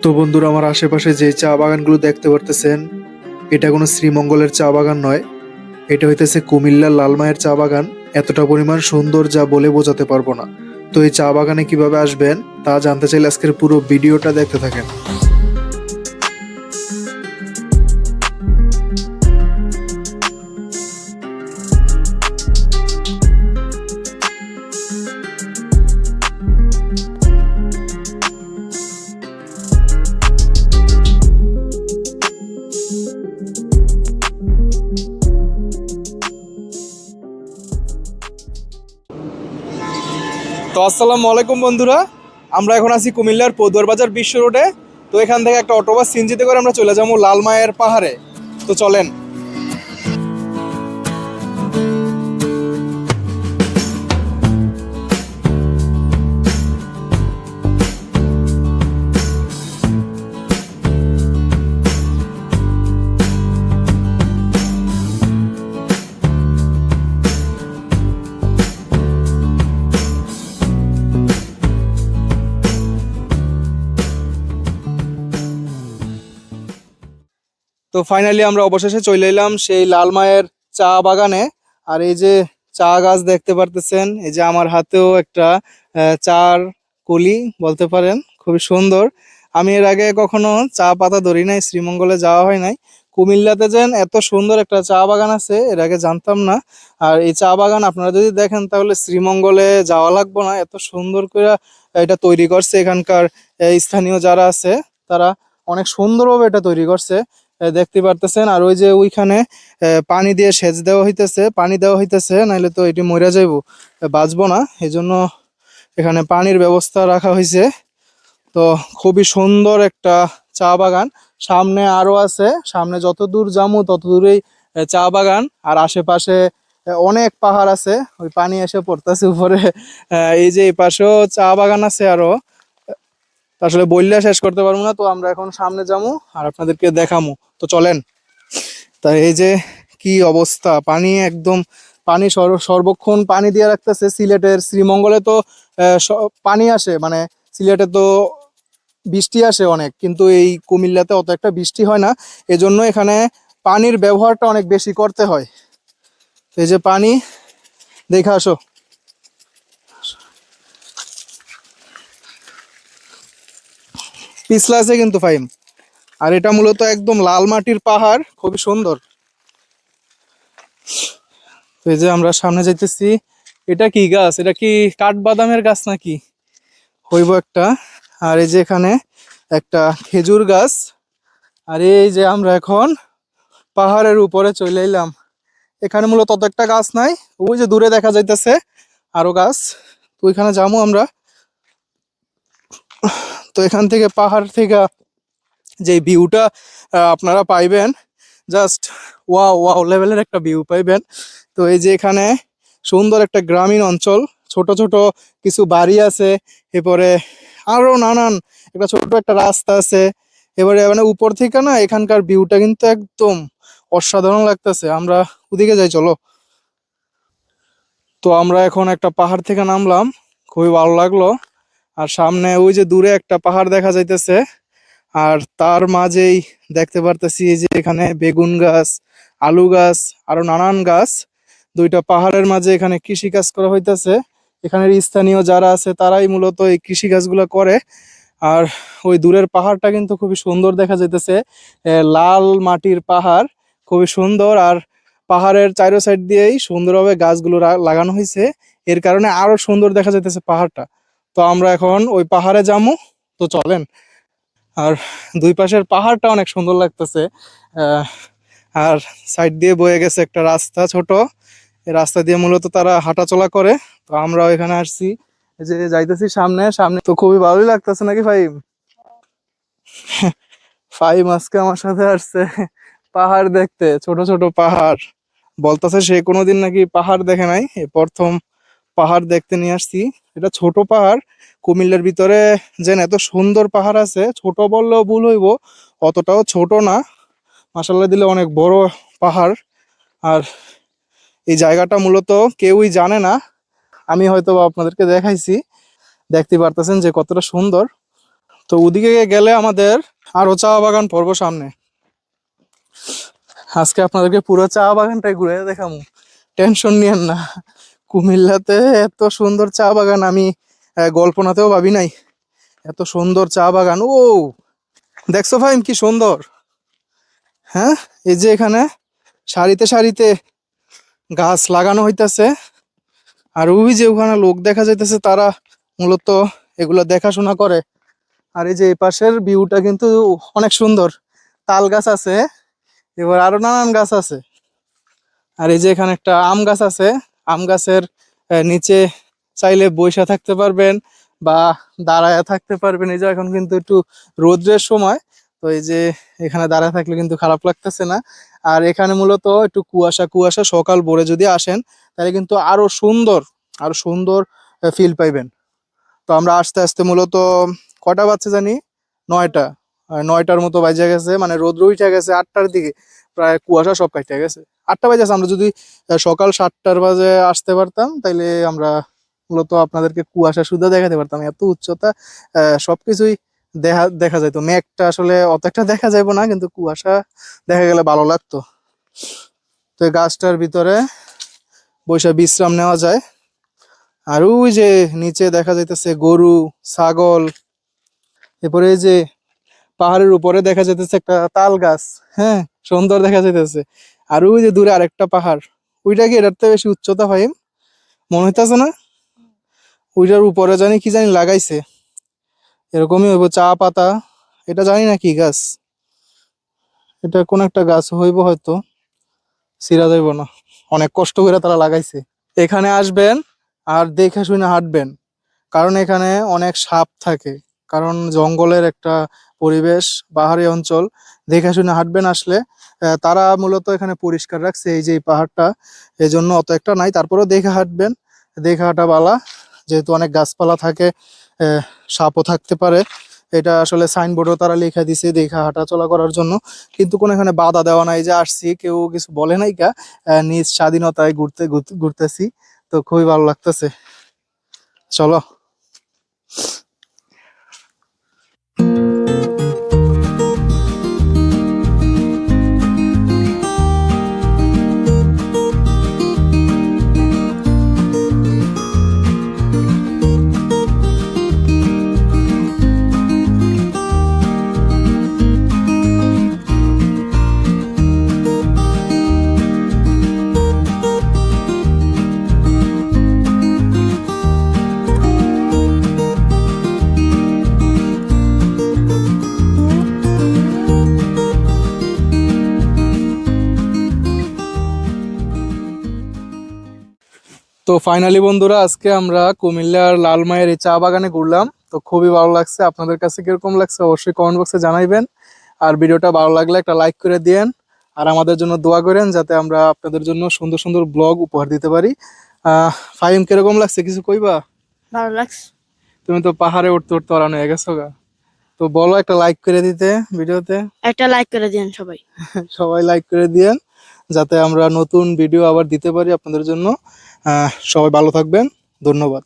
তো বন্ধুরা, আমার আশেপাশে যে চা বাগানগুলো দেখতে পারতেছেন, এটা কোনো শ্রীমঙ্গলের চা বাগান নয়। এটা হইতেছে কুমিল্লার লালমায়ের চা বাগান। এতটা পরিমাণ সুন্দর যা বলে বোঝাতে পারবো না। তো এই চা বাগানে কিভাবে আসবেন তা জানতে চাইলে আজকের পুরো ভিডিওটা দেখতে থাকেন। তো আসসালামু আলাইকুম বন্ধুরা, আমরা এখন আছি কুমিল্লার পদুয়ার বাজার বিশ্ব রোডে। তো এখান থেকে একটা অটো বা সিএনজিতে করে আমরা চলে যাবো লালমায়ের পাহাড়ে। তো চলেন। তো ফাইনালি আমরা অবশেষে চলে এলাম সেই লালমায়ের চা বাগানে। আর এই যে চা গাছ দেখতে পারতেছেন, এই যে আমার হাতেও একটা চার কলি বলতে পারেন, খুবই সুন্দর। আমি এর আগে কখনো চা পাতা ধরি নাই, শ্রীমঙ্গলে যাওয়া হয় নাই। কুমিল্লাতে যেন এত সুন্দর একটা চা বাগান আছে এর আগে জানতাম না। আর এই চা বাগান আপনারা যদি দেখেন তাহলে শ্রীমঙ্গলে যাওয়া লাগবে না, এত সুন্দর করে এটা তৈরি করছে এখানকার স্থানীয় যারা আছে তারা। অনেক সুন্দরভাবে এটা তৈরি করছে, দেখতে পারতেছেন। আর ওই যে ওইখানে পানি দিয়ে সেচ দেওয়া হইতেছে, পানি দেওয়া হইতেছে, নাইলে তো এটি মরে যাইবো, বাঁচবো না। এই জন্য এখানে পানির ব্যবস্থা রাখা হয়েছে। তো খুবই সুন্দর একটা চা বাগান। সামনে আরো আছে, সামনে যত দূর যাবো তত দূরেই চা বাগান। আর আশেপাশে অনেক পাহাড় আছে, ওই পানি এসে পড়তেছে উপরে। এই যে এই পাশেও চা বাগান আছে আরো, আসলে বললে শেষ করতে পারবো না। তো আমরা এখন সামনে যাবো আর আপনাদেরকে দেখামু। তো চলেন। তাই এই যে কি অবস্থা, পানি একদম, পানি সর্বক্ষণ পানি দিয়ে রাখতেছে। সিলেটের শ্রীমঙ্গলে তো পানি আসে, মানে সিলেটে তো বৃষ্টি আসে অনেক, কিন্তু এই কুমিল্লাতে অত একটা বৃষ্টি হয় না। এজন্য এখানে পানির ব্যবহারটা অনেক বেশি করতে হয়। এই যে পানি, দেখে আসো। পিছলা আছে কিন্তু ফাইম। আর এটা মূলত একদম লাল মাটির পাহাড়, খুবই সুন্দর। তো এই যে আমরা সামনে যাইতেছি। এটা কি গাছ? এটা কি কাঠবাদামের গাছ নাকি হইব একটা। আর এই যে এখানে একটা খেজুর গাছ। আর এই যে আমরা এখন পাহাড়ের উপরে চলে এলাম। এখানে মূলত তত একটা গাছ নাই, ওই যে দূরে দেখা যাইতেছে আরো গাছ। তো ওইখানে যাবো আমরা। তো এখান থেকে পাহাড় থেকে যে ভিউটা আপনারা পাইবেন, জাস্ট ওয়াও ওয়াও লেভেলের একটা ভিউ পাইবেন। তো এই যে এখানে সুন্দর একটা গ্রামীণ অঞ্চল, ছোট ছোট কিছু বাড়ি আছে, এরপরে আরো নানান একটা ছোট একটা রাস্তা আছে। এবারে মানে উপর থেকে না এখানকার ভিউটা কিন্তু একদম অসাধারণ লাগতেছে। আমরা ওদিকে যাই, চলো। তো আমরা এখন একটা পাহাড় থেকে নামলাম, খুবই ভালো লাগলো। আর সামনে ওই যে দূরে একটা পাহাড় দেখা যাইতেছে। আর তার মাঝেই দেখতে পারতেছি এই যে এখানে বেগুন গাছ, আলু গাছ, আরো নানান গাছ। দুইটা পাহাড়ের মাঝে এখানে কৃষি কাজ করা হইতেছে। এখানের স্থানীয় যারা আছে তারাই মূলত এই কৃষি কাজগুলো করে। আর ওই দূরের পাহাড়টা কিন্তু খুবই সুন্দর দেখা যাইতেছে, লাল মাটির পাহাড়, খুবই সুন্দর। আর পাহাড়ের চারো সাইড দিয়েই সুন্দরভাবে গাছগুলো লাগানো হয়েছে, এর কারণে আরো সুন্দর দেখা যাইতেছে পাহাড়টা। তো আমরা এখন ওই পাহাড়ে যাবো। তো চলেন। আর দুই পাশের পাহাড়টা অনেক সুন্দর লাগতেছে। আহ আর সাইড দিয়ে বয়ে গেছে একটা রাস্তা ছোট, এই রাস্তা দিয়ে মূলত তারা হাঁটাচলা করে। তো আমরা এখানে আসছি, এই যে যাইতেছি সামনে সামনে। তো খুবই ভালোই লাগতেছে নাকি ভাই? ফাইম আজকে আমার সাথে আসছে পাহাড় দেখতে, ছোট ছোট পাহাড়। বলতেছে সে কোনোদিন নাকি পাহাড় দেখে নাই, এই প্রথম পাহাড় দেখতে নিয়ে আসছি। এটা ছোট পাহাড়, কুমিল্লার ভিতরে যেন এত সুন্দর পাহাড় আছে, ছোট বললেও ভুল হইব, অতটাও ছোট না। মাসাল্লাহ দিলে অনেক বড় পাহাড়। আর এই জায়গাটা মূলত কেউই জানে না, আমি হয়তো বা আপনাদেরকে দেখাইছি, দেখতে পারতেছেন যে কতটা সুন্দর। তো ওদিকে গেলে আমাদের আরো চা বাগান পড়বো সামনে। আজকে আপনাদেরকে পুরো চা বাগানটাই ঘুরে দেখাবো, টেনশন নিয়েন না। কুমিল্লাতে এত সুন্দর চা বাগান আমি কল্পনাতেও ভাবি নাই। এত সুন্দর চা বাগান। ও দেখছো ভাই কি সুন্দর। হ্যাঁ, এই যে এখানে সারিতে সারিতে গাছ লাগানো হইতাছে, আর ওই যে ওখানে লোক দেখা যাইতেছে, তারা মূলত এগুলো দেখাশোনা করে। আর এই যে এই পাশের ভিউটা কিন্তু অনেক সুন্দর, তাল গাছ আছে, এবার আরো নানান গাছ আছে। আর এই যে এখানে একটা আম গাছ আছে, আম গাছের নিচে চাইলে বইসা থাকতে পারবেন বা দাঁড়ায় থাকতে পারবেন। এই যে এখন কিন্তু একটু রোদ্রের সময়, তো এই যে এখানে দাঁড়ায় থাকলে কিন্তু খারাপ লাগতেছে না। আর এখানে মূলত একটু কুয়াশা কুয়াশা, সকাল ভোরে যদি আসেন তাহলে কিন্তু আরো সুন্দর ফিল পাইবেন। তো আমরা আস্তে আস্তে মূলত কটা বাজছে জানি, 9টা, 9টার মতো বাজে গেছে, মানে রোদ উঠে গেছে 8টার দিকে, প্রায় কুয়াশা সব কাটে গেছে। 8টা বাজে আমরা যদি সকাল 7টার বাজে আসতে পারতাম তাইলে আমরা মূলত আপনাদেরকে কুয়াশা শুদ্ধ দেখাতে পারতাম। এত উচ্চতা, সবকিছুই দেখা দেখা যাইতো। মেঘটা আসলে অত একটা দেখা যাইবো না, কিন্তু কুয়াশা দেখা গেলে ভালো লাগতো। তো এই গাছটার ভিতরে বসে বিশ্রাম নেওয়া যায়। আর ওই যে নিচে দেখা যাইতেছে গরু, ছাগল। এরপরে এই যে পাহাড়ের উপরে দেখা যাইতেছে একটা তাল গাছ। হ্যাঁ, সুন্দর দেখা যাইতেছে। আর ওই যে দূরে আরেকটা পাহাড়, ওইটা কি এটার থেকে বেশি উচ্চতা হয় মনে হইতেছে না? ওইটার উপরে জানি কি জানি লাগাইছে, এরকমই হইব চা পাতা। এটা জানি না কি গাছ, এটা কোন একটা গাছ হইব হয়তো, চিরা যাইব না, অনেক কষ্ট করে তারা লাগাইছে। এখানে আসবেন আর দেখে শুনে হাঁটবেন, কারণ এখানে অনেক সাপ থাকে, কারণ জঙ্গলের একটা পরিবেশ, পাহাড়ি অঞ্চল। দেখে শুনে হাঁটবেন আসলে। তারা মূলত এখানে পরিষ্কার রাখছে এই যে এই পাহাড়টা, এই জন্য অত একটা নাই, তারপরেও দেখে হাঁটবেন। দেখে হাঁটা বালা, যেহেতু অনেক গাছপালা থাকে, সাপও থাকতে পারে। এটা আসলে সাইনবোর্ডও তারা লেখা দিছে দেখে হাঁটা চলা করার জন্য, কিন্তু কোনো এখানে বাধা দেওয়া নাই। যে আসছি কেউ কিছু বলে নাই কা, নিজ স্বাধীনতায় ঘুরতেছি। তো খুবই ভালো লাগতেছে, চলো। তো ফাইনালি বন্ধুরা, আজকে আমরা কুমিল্লার লালমাইয়ের এই চা বাগানে ঘুরলাম। তো খুবই ভালো লাগছে। আপনাদের কাছে কিরকম লাগছে অবশ্যই কমেন্ট বক্সে জানাইবেন। আর ভিডিওটা ভালো লাগলে একটা লাইক করে দিয়েন, আর আমাদের জন্য দোয়া করেন যাতে আমরা আপনাদের জন্য সুন্দর সুন্দর ব্লগ উপহার দিতে পারি। ফাহিম, কিরকম লাগছে কিছু কইবা? ভালো লাগছে। তুমি তো পাহাড়ে উঠতে উঠতে অরান হয়ে গেছো গা, তো বলো একটা লাইক করে দিতে ভিডিওতে। একটা লাইক করে দিন সবাই। সবাই লাইক করে দিয়েন যাতে আমরা নতুন ভিডিও আবার দিতে পারি আপনাদের জন্য। সবাই ভালো থাকবেন, ধন্যবাদ।